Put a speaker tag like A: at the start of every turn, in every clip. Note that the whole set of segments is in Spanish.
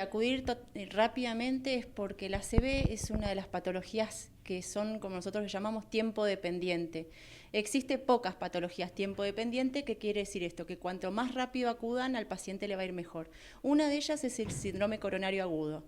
A: Acudir rápidamente es porque el ACV es una de las patologías que son, como nosotros le llamamos, tiempo dependiente. Existe pocas patologías tiempo dependiente, que quiere decir esto, que cuanto más rápido acudan al paciente le va a ir mejor. Una de ellas es el síndrome coronario agudo,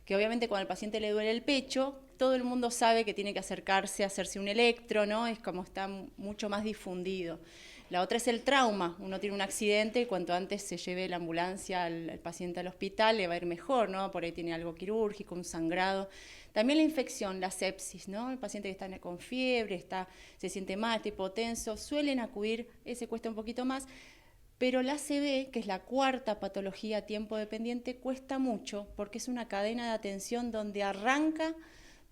A: que obviamente cuando al paciente le duele el pecho, todo el mundo sabe que tiene que acercarse a hacerse un electro, ¿no? Es como está mucho más difundido. La otra es el trauma. Uno tiene un accidente y cuanto antes se lleve la ambulancia al paciente al hospital, le va a ir mejor, ¿no? Por ahí tiene algo quirúrgico, un sangrado. También la infección, la sepsis, ¿no? El paciente que está con fiebre, se siente mal, está hipotenso, suelen acudir, ese cuesta un poquito más. Pero la ACV, que es la cuarta patología tiempo dependiente, cuesta mucho porque es una cadena de atención donde arranca,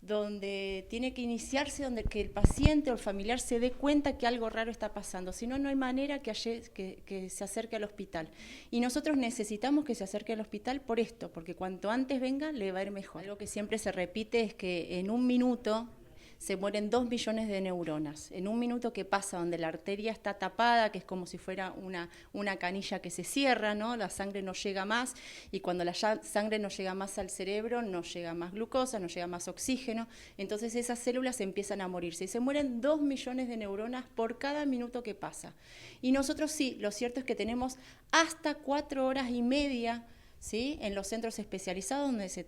A: donde tiene que iniciarse, donde que el paciente o el familiar se dé cuenta que algo raro está pasando. Si no, no hay manera que se acerque al hospital. Y nosotros necesitamos que se acerque al hospital por esto, porque cuanto antes venga, le va a ir mejor. Algo que siempre se repite es que en un minuto se mueren 2 millones de neuronas. En un minuto que pasa donde la arteria está tapada, que es como si fuera una canilla que se cierra, ¿no? La sangre no llega más, y cuando la sangre no llega más al cerebro, no llega más glucosa, no llega más oxígeno, entonces esas células empiezan a morirse. Y se mueren 2 millones de neuronas por cada minuto que pasa. Y nosotros sí, lo cierto es que tenemos hasta 4 horas y media, ¿sí? En los centros especializados donde se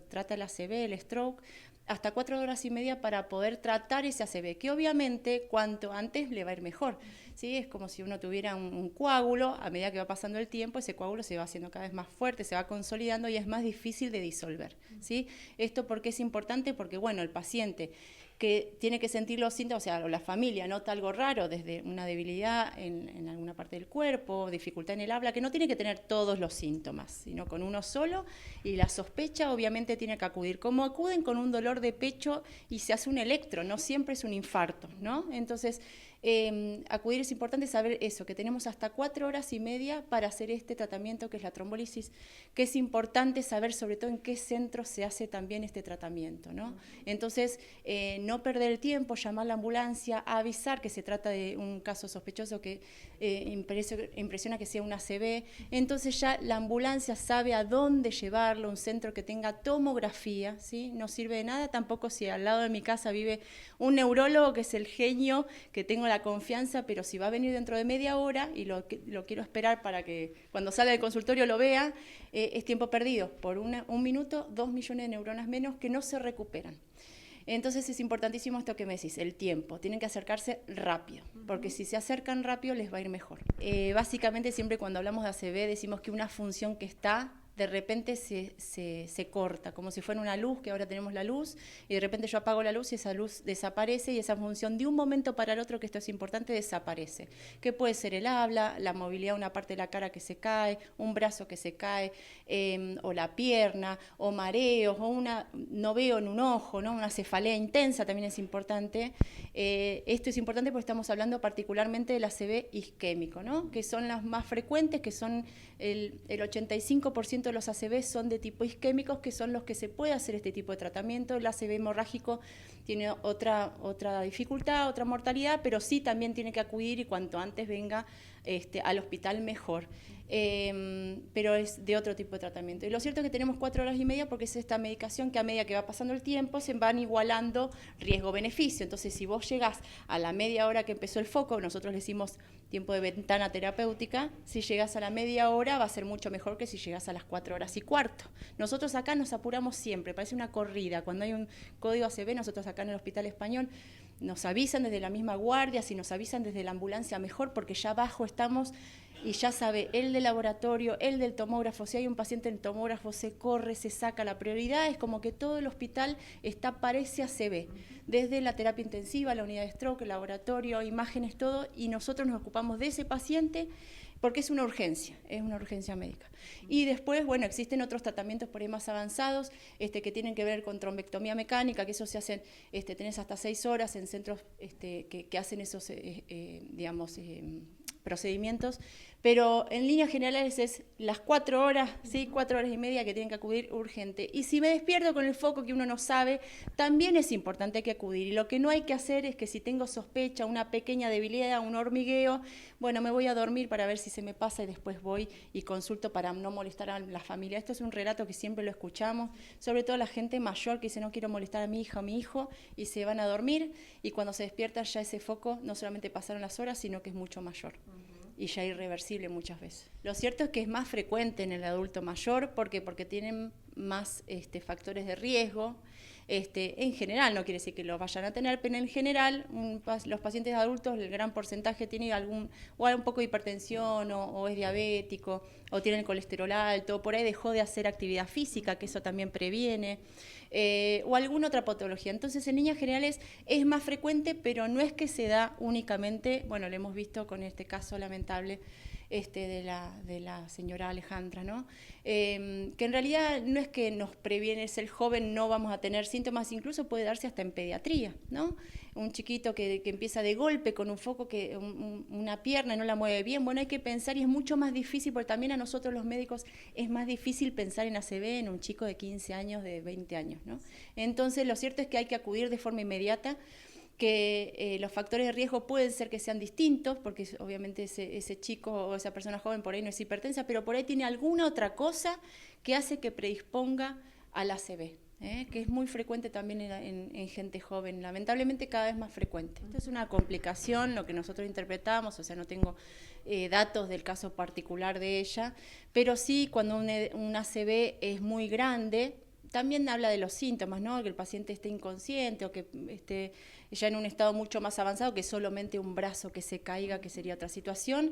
A: trata el ACV, el stroke, hasta 4 horas y media para poder tratar ese ACV, que obviamente cuanto antes le va a ir mejor, ¿sí? Es como si uno tuviera un coágulo, a medida que va pasando el tiempo, ese coágulo se va haciendo cada vez más fuerte, se va consolidando y es más difícil de disolver, ¿sí? Esto porque es importante, porque bueno, el paciente que tiene que sentir los síntomas, o sea, la familia nota algo raro, desde una debilidad en alguna parte del cuerpo, dificultad en el habla, que no tiene que tener todos los síntomas, sino con uno solo, y la sospecha obviamente tiene que acudir. Como acuden con un dolor de pecho y se hace un electro, no siempre es un infarto, ¿no? Entonces, acudir es importante, saber eso, que tenemos hasta 4 horas y media para hacer este tratamiento que es la trombólisis, que es importante saber sobre todo en qué centro se hace también este tratamiento, ¿no? Entonces, no perder el tiempo, llamar a la ambulancia, avisar que se trata de un caso sospechoso que impresiona que sea un ACV, entonces ya la ambulancia sabe a dónde llevarlo, un centro que tenga tomografía, ¿sí? No sirve de nada tampoco si al lado de mi casa vive un neurólogo que es el genio, que tengo la confianza, pero si va a venir dentro de media hora y lo quiero esperar para que cuando salga del consultorio lo vea, es tiempo perdido. Por un minuto, 2 millones de neuronas menos que no se recuperan. Entonces es importantísimo esto que me decís, el tiempo. Tienen que acercarse rápido, porque si se acercan rápido les va a ir mejor. Básicamente siempre cuando hablamos de ACV decimos que una función que está de repente se corta, como si fuera una luz, que ahora tenemos la luz, y de repente yo apago la luz y esa luz desaparece, y esa función de un momento para el otro, que esto es importante, desaparece. Que puede ser el habla, la movilidad de una parte de la cara que se cae, un brazo que se cae, o la pierna, o mareos, o no veo en un ojo, ¿no? Una cefalea intensa también es importante. Esto es importante porque estamos hablando particularmente del ACV isquémico, ¿no? Que son las más frecuentes, que son el 85% de los ACV son de tipo isquémicos, que son los que se puede hacer este tipo de tratamiento. El ACV hemorrágico tiene otra dificultad, otra mortalidad, pero sí también tiene que acudir, y cuanto antes venga al hospital mejor. Pero es de otro tipo de tratamiento. Y lo cierto es que tenemos 4 horas y media porque es esta medicación que a medida que va pasando el tiempo se van igualando riesgo-beneficio. Entonces, si vos llegás a la media hora que empezó el foco, nosotros le decimos tiempo de ventana terapéutica, si llegás a la media hora va a ser mucho mejor que si llegás a las 4 horas y cuarto. Nosotros acá nos apuramos siempre, parece una corrida. Cuando hay un código ACV, nosotros acá en el Hospital Español nos avisan desde la misma guardia, si nos avisan desde la ambulancia mejor, porque ya abajo estamos y ya sabe el del laboratorio, el del tomógrafo. Si hay un paciente en el tomógrafo, se corre, se saca. La prioridad es como que todo el hospital está para ese ACV, desde la terapia intensiva, la unidad de stroke, el laboratorio, imágenes, todo, y nosotros nos ocupamos de ese paciente porque es una urgencia médica. Y después, bueno, existen otros tratamientos por ahí más avanzados, que tienen que ver con trombectomía mecánica, que eso se hacen, tenés hasta 6 horas en centros que hacen esos, procedimientos, pero en líneas generales es las 4 horas, ¿sí? 4 horas y media que tienen que acudir urgente. Y si me despierto con el foco que uno no sabe, también es importante que acudir. Y lo que no hay que hacer es que si tengo sospecha, una pequeña debilidad, un hormigueo, bueno, me voy a dormir para ver si se me pasa y después voy y consulto para no molestar a la familia. Esto es un relato que siempre lo escuchamos, sobre todo la gente mayor que dice no quiero molestar a mi hija o mi hijo y se van a dormir y cuando se despierta ya ese foco no solamente pasaron las horas, sino que es mucho mayor. Y ya irreversible muchas veces. Lo cierto es que es más frecuente en el adulto mayor, porque tienen más factores de riesgo. En general, no quiere decir que lo vayan a tener, pero en general los pacientes adultos, el gran porcentaje tiene un poco de hipertensión o es diabético o tiene el colesterol alto, o por ahí dejó de hacer actividad física, que eso también previene, o alguna otra patología. Entonces, en líneas generales es más frecuente, pero no es que se da únicamente, bueno, lo hemos visto con este caso lamentable de la señora Alejandra, ¿no? Que en realidad no es que nos previene ser joven, no vamos a tener síntomas, incluso puede darse hasta en pediatría, ¿no? Un chiquito que empieza de golpe con un foco, una pierna y no la mueve bien, bueno, hay que pensar y es mucho más difícil, porque también a nosotros los médicos es más difícil pensar en ACV en un chico de 15 años, de 20 años, ¿no? Entonces, lo cierto es que hay que acudir de forma inmediata, que los factores de riesgo pueden ser que sean distintos, porque obviamente ese chico o esa persona joven por ahí no es hipertensa, pero por ahí tiene alguna otra cosa que hace que predisponga al ACV, que es muy frecuente también en gente joven, lamentablemente cada vez más frecuente. Esto es una complicación, lo que nosotros interpretamos, o sea, no tengo datos del caso particular de ella, pero sí cuando un ACV es muy grande, también habla de los síntomas, ¿no? Que el paciente esté inconsciente o que esté ya en un estado mucho más avanzado que solamente un brazo que se caiga, que sería otra situación.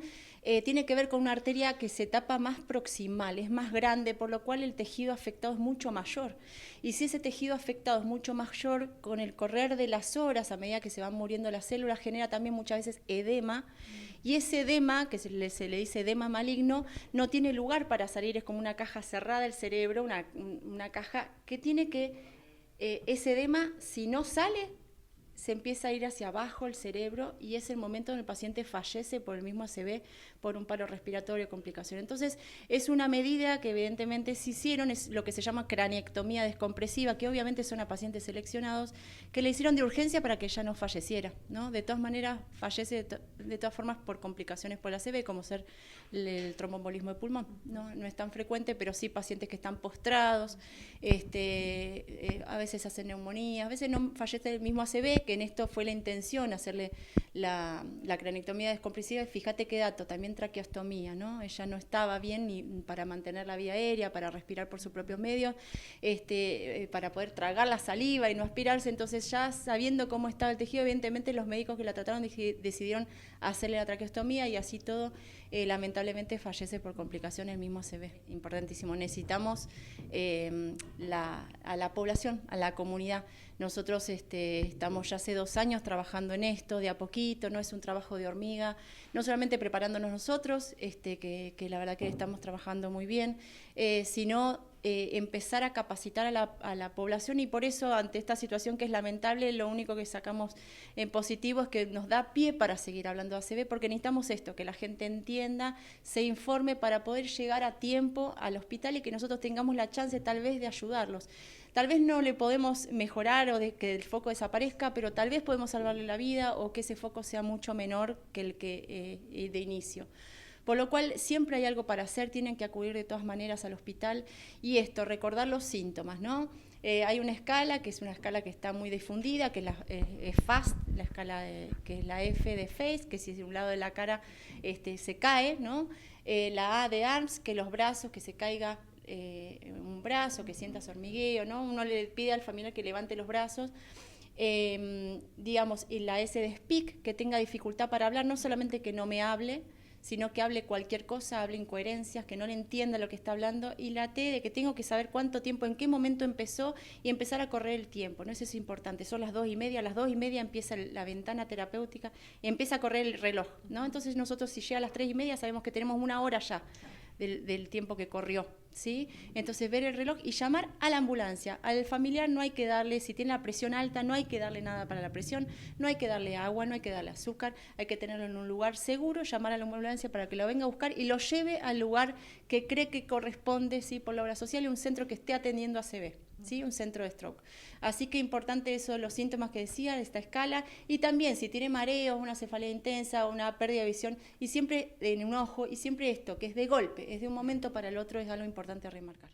A: Tiene que ver con una arteria que se tapa más proximal, es más grande, por lo cual el tejido afectado es mucho mayor. Y si ese tejido afectado es mucho mayor, con el correr de las horas, a medida que se van muriendo las células, genera también muchas veces edema. Y ese edema, que se le dice edema maligno, no tiene lugar para salir, es como una caja cerrada del cerebro, una caja que tiene que, ese edema, si no sale, se empieza a ir hacia abajo el cerebro y es el momento donde el paciente fallece por el mismo ACV, por un paro respiratorio, complicación. Entonces, es una medida que evidentemente se hicieron, es lo que se llama craniectomía descompresiva, que obviamente son a pacientes seleccionados, que le hicieron de urgencia para que ella no falleciera, ¿no? De todas maneras, fallece de todas formas por complicaciones por el ACV, como ser el tromboembolismo de pulmón, ¿no? No es tan frecuente, pero sí pacientes que están postrados, a veces hacen neumonía, a veces no fallece el mismo ACV, que en esto fue la intención, hacerle la craniectomía descompresiva. Fíjate qué dato, también traqueostomía, ¿no? Ella no estaba bien ni para mantener la vía aérea, para respirar por sus propios medios, para poder tragar la saliva y no aspirarse. Entonces, ya sabiendo cómo estaba el tejido, evidentemente los médicos que la trataron decidieron hacerle la traqueostomía y así todo, lamentablemente fallece por complicaciones el mismo ACV. Importantísimo. Necesitamos a la población, a la comunidad. Nosotros estamos ya hace 2 años trabajando en esto, de a poquito, no es un trabajo de hormiga, no solamente preparándonos nosotros, que la verdad que estamos trabajando muy bien, sino empezar a capacitar a la población, y por eso ante esta situación que es lamentable, lo único que sacamos en positivo es que nos da pie para seguir hablando de ACV, porque necesitamos esto, que la gente entienda, se informe para poder llegar a tiempo al hospital y que nosotros tengamos la chance tal vez de ayudarlos. Tal vez no le podemos mejorar o de que el foco desaparezca, pero tal vez podemos salvarle la vida o que ese foco sea mucho menor que el que de inicio. Por lo cual siempre hay algo para hacer, tienen que acudir de todas maneras al hospital y recordar los síntomas, ¿no? Hay una escala, que es una escala que está muy difundida, que es FAST, la escala que es la F de face, que si de un lado de la cara se cae, ¿no? La A de arms, que los brazos, que se caiga un brazo, que sientas hormigueo, ¿no? Uno le pide al familiar que levante los brazos. Digamos, y la S de speak, que tenga dificultad para hablar, no solamente que no me hable, sino que hable cualquier cosa, hable incoherencias, que no le entienda lo que está hablando, y la T de que tengo que saber cuánto tiempo, en qué momento empezó y empezar a correr el tiempo, ¿no? Eso es importante, son las 2:30, a las 2:30 empieza la ventana terapéutica, empieza a correr el reloj, ¿no? Entonces nosotros si llega a las 3:30 sabemos que tenemos 1 hora ya del tiempo que corrió, ¿sí? Entonces ver el reloj y llamar a la ambulancia. Al familiar no hay que darle, si tiene la presión alta, no hay que darle nada para la presión, no hay que darle agua, no hay que darle azúcar, hay que tenerlo en un lugar seguro, llamar a la ambulancia para que lo venga a buscar y lo lleve al lugar que cree que corresponde, ¿sí? Por la obra social, y un centro que esté atendiendo ACV. ¿Sí? Un centro de stroke. Así que importante eso, los síntomas que decía, esta escala, y también si tiene mareos, una cefalea intensa, una pérdida de visión, y siempre en un ojo, y siempre esto, que es de golpe, es de un momento para el otro, es algo importante a remarcar.